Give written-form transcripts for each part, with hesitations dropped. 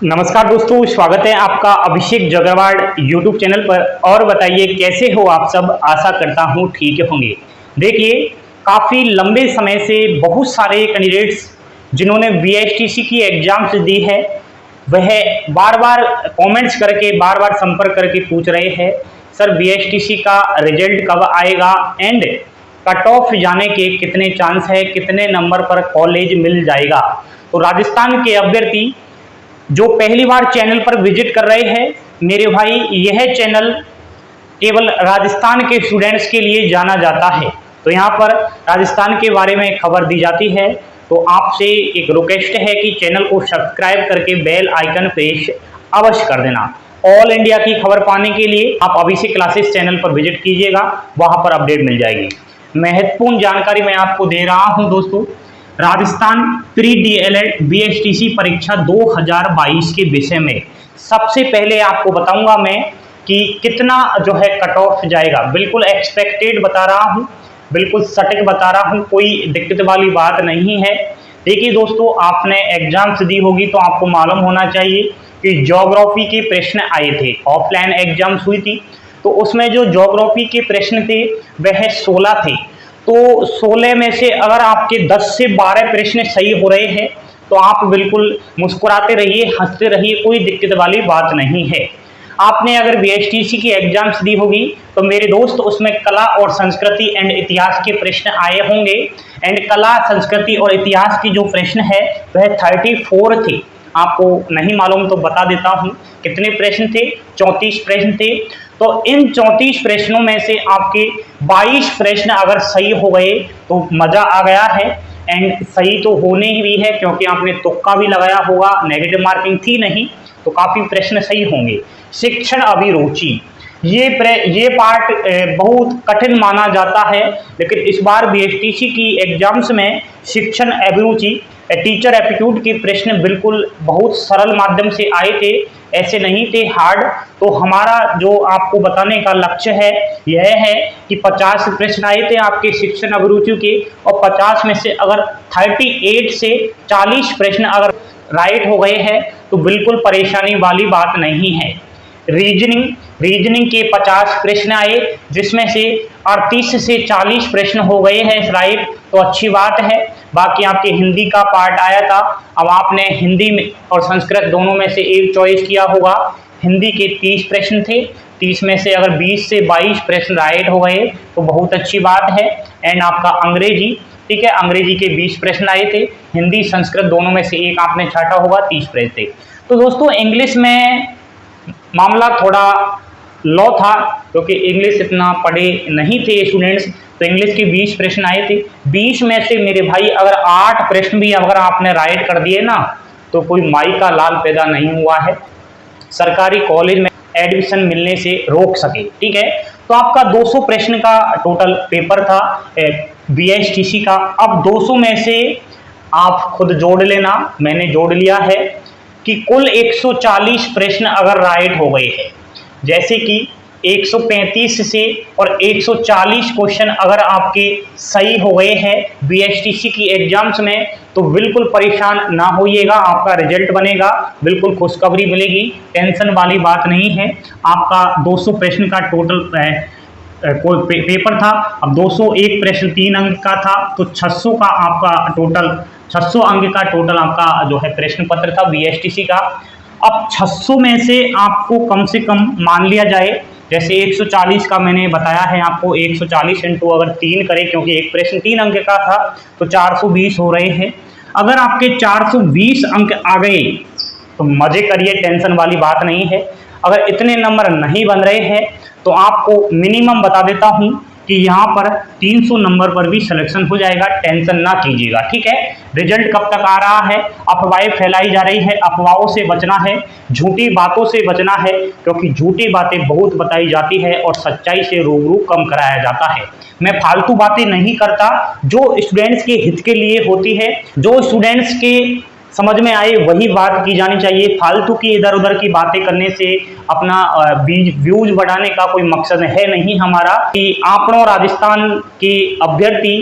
नमस्कार दोस्तों, स्वागत है आपका अभिषेक जगरवाल यूट्यूब चैनल पर। और बताइए कैसे हो आप सब। आशा करता हूँ ठीक होंगे। देखिए, काफ़ी लंबे समय से बहुत सारे कैंडिडेट्स जिन्होंने बीएसटीसी की एग्जाम्स दी है वह बार बार कमेंट्स करके बार बार संपर्क करके पूछ रहे हैं, सर बीएसटीसी का रिजल्ट कब आएगा एंड कट ऑफ जाने के कितने चांस है, कितने नंबर पर कॉलेज मिल जाएगा। तो राजस्थान के अभ्यर्थी जो पहली बार चैनल पर विजिट कर रहे हैं, मेरे भाई यह चैनल केवल राजस्थान के स्टूडेंट्स के लिए जाना जाता है। तो यहाँ पर राजस्थान के बारे में खबर दी जाती है। तो आपसे एक रिक्वेस्ट है कि चैनल को सब्सक्राइब करके बेल आइकन प्रेस अवश्य कर देना। ऑल इंडिया की खबर पाने के लिए आप अभिषेक क्लासेस चैनल पर विजिट कीजिएगा, वहाँ पर अपडेट मिल जाएगी। महत्वपूर्ण जानकारी मैं आपको दे रहा हूँ दोस्तों। राजस्थान प्री डीएलएड बीएसटीसी परीक्षा 2022 के विषय में सबसे पहले आपको बताऊंगा मैं कि कितना जो है कट ऑफ जाएगा। बिल्कुल एक्सपेक्टेड बता रहा हूं, बिल्कुल सटीक बता रहा हूं, कोई दिक्कत वाली बात नहीं है। देखिए दोस्तों, आपने एग्जाम्स दी होगी तो आपको मालूम होना चाहिए कि ज्योग्राफी के प्रश्न आए थे। ऑफलाइन एग्जाम्स हुई थी तो उसमें जो ज्योग्राफी के प्रश्न थे वह 16 थे। तो 16 में से अगर आपके 10 से 12 प्रश्न सही हो रहे हैं तो आप बिल्कुल मुस्कुराते रहिए, हंसते रहिए, कोई दिक्कत वाली बात नहीं है। आपने अगर बीएसटीसी की एग्जाम्स दी होगी तो मेरे दोस्त उसमें कला और संस्कृति एंड इतिहास के प्रश्न आए होंगे। एंड कला, संस्कृति और इतिहास की जो प्रश्न है वह 34 थे। आपको नहीं मालूम तो बता देता हूँ कितने प्रश्न थे। 34 प्रश्न थे। तो इन 34 प्रश्नों में से आपके 22 प्रश्न अगर सही हो गए तो मजा आ गया है। एंड सही तो होने ही भी है क्योंकि आपने तुक्का भी लगाया होगा, नेगेटिव मार्किंग थी नहीं, तो काफी प्रश्न सही होंगे। शिक्षण अभिरुचि, ये पार्ट बहुत कठिन माना जाता है, लेकिन इस बार बीएसटीसी की एग्जाम्स में शिक्षण अभिरुचि, टीचर एप्टीट्यूड के प्रश्न बिल्कुल बहुत सरल माध्यम से आए थे, ऐसे नहीं थे हार्ड। तो हमारा जो आपको बताने का लक्ष्य है यह है कि 50 प्रश्न आए थे आपके शिक्षण अभिरुचि के, और 50 में से अगर 38 से 40 प्रश्न अगर राइट हो गए हैं तो बिल्कुल परेशानी वाली बात नहीं है। रीजनिंग के 50 प्रश्न आए जिसमें से 38 से 40 प्रश्न हो गए हैं राइट, तो अच्छी बात है। बाकी आपके हिंदी का पार्ट आया था, अब आपने हिंदी में और संस्कृत दोनों में से एक चॉइस किया होगा। हिंदी के 30 प्रश्न थे, 30 में से अगर 20 से 22 प्रश्न राइट हो गए तो बहुत अच्छी बात है। एंड आपका अंग्रेजी, ठीक है, अंग्रेजी के 20 प्रश्न आए थे, हिंदी संस्कृत दोनों में से एक आपने छाटा होगा, 30 प्रश्न थे। तो दोस्तों इंग्लिश में मामला थोड़ा लो था क्योंकि इंग्लिश इतना पढ़े नहीं थे स्टूडेंट्स, तो इंग्लिश के 20 प्रश्न आए थे। 20 में से मेरे भाई अगर 8 प्रश्न भी अगर आपने राइट कर दिए ना तो कोई माई का लाल पैदा नहीं हुआ है, सरकारी कॉलेज में एडमिशन मिलने से रोक सके। ठीक है, तो आपका 200 प्रश्न का टोटल पेपर था बीएसटीसी का। अब 200 में से आप खुद जोड़ लेना, मैंने जोड़ लिया है कि कुल 140 प्रश्न अगर राइट हो गए हैं, जैसे कि 135 से और 140 क्वेश्चन अगर आपके सही हो गए हैं बीएसटीसी की एग्जाम्स में, तो बिल्कुल परेशान ना होइएगा, आपका रिजल्ट बनेगा, बिल्कुल खुशखबरी मिलेगी, टेंशन वाली बात नहीं है। आपका 200 प्रश्न का टोटल पेपर था। अब 201 प्रश्न 3 अंक का था, तो 600 का आपका टोटल 600 अंक का टोटल आपका जो है प्रश्न पत्र था बीएसटीसी का। अब 600 में से आपको कम से कम मान लिया जाए, जैसे 140 का मैंने बताया है आपको, 140 इंटू अगर 3 करें, क्योंकि एक प्रश्न 3 अंक का था तो 420 हो रहे हैं। अगर आपके 420 अंक आ गए तो मजे करिए, टेंशन वाली बात नहीं है। अगर इतने नंबर नहीं बन रहे हैं तो आपको मिनिमम बता देता हूं कि यहाँ पर 300 नंबर पर भी सिलेक्शन हो जाएगा, टेंशन ना कीजिएगा। ठीक है, रिजल्ट कब तक आ रहा है, अफवाहें फैलाई जा रही है, अफवाहों से बचना है, झूठी बातों से बचना है, क्योंकि झूठी बातें बहुत बताई जाती है और सच्चाई से रूबरू कम कराया जाता है। मैं फालतू बातें नहीं करता, जो स्टूडेंट्स के हित के लिए होती है, जो स्टूडेंट्स के समझ में आए वही बात की जानी चाहिए। फालतू की इधर उधर की बातें करने से अपना व्यूज बढ़ाने का कोई मकसद है नहीं हमारा। कि आपनों राजस्थान के अभ्यर्थी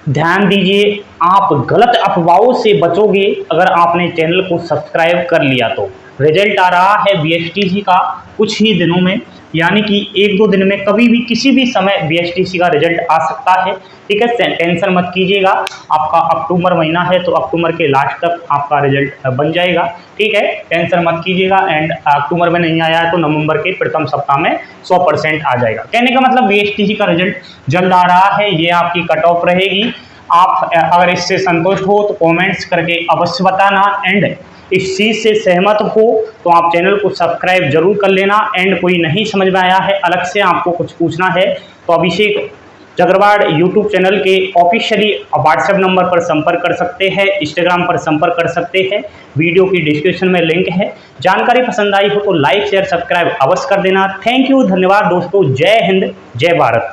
ध्यान दीजिए, आप गलत अफवाहों से बचोगे अगर आपने चैनल को सब्सक्राइब कर लिया तो। रिजल्ट आ रहा है बीएचटीसी का कुछ ही दिनों में, यानी कि 1-2 दिन में कभी भी किसी भी समय बीएचटीसी का रिजल्ट आ सकता है। ठीक है, टेंशन मत कीजिएगा। आपका अक्टूबर महीना है तो अक्टूबर के लास्ट तक आपका रिजल्ट बन जाएगा। ठीक है, टेंशन मत कीजिएगा। एंड अक्टूबर में नहीं आया है तो नवंबर के प्रथम सप्ताह में 100% आ जाएगा। कहने का मतलब बीएचटीसी का रिजल्ट जल्द आ रहा है, ये आपकी कट ऑफ रहेगी। आप अगर इससे संतुष्ट हो तो कमेंट्स करके अवश्य बताना। एंड इस चीज़ से सहमत हो तो आप चैनल को सब्सक्राइब जरूर कर लेना। एंड कोई नहीं समझ में आया है, अलग से आपको कुछ पूछना है तो अभिषेक जगरवाड़ यूट्यूब चैनल के ऑफिशियली व्हाट्सएप नंबर पर संपर्क कर सकते हैं, इंस्टाग्राम पर संपर्क कर सकते हैं। वीडियो की डिस्क्रिप्शन में लिंक है। जानकारी पसंद आई हो तो लाइक शेयर सब्सक्राइब अवश्य कर देना। थैंक यू, धन्यवाद दोस्तों। जय हिंद, जय भारत।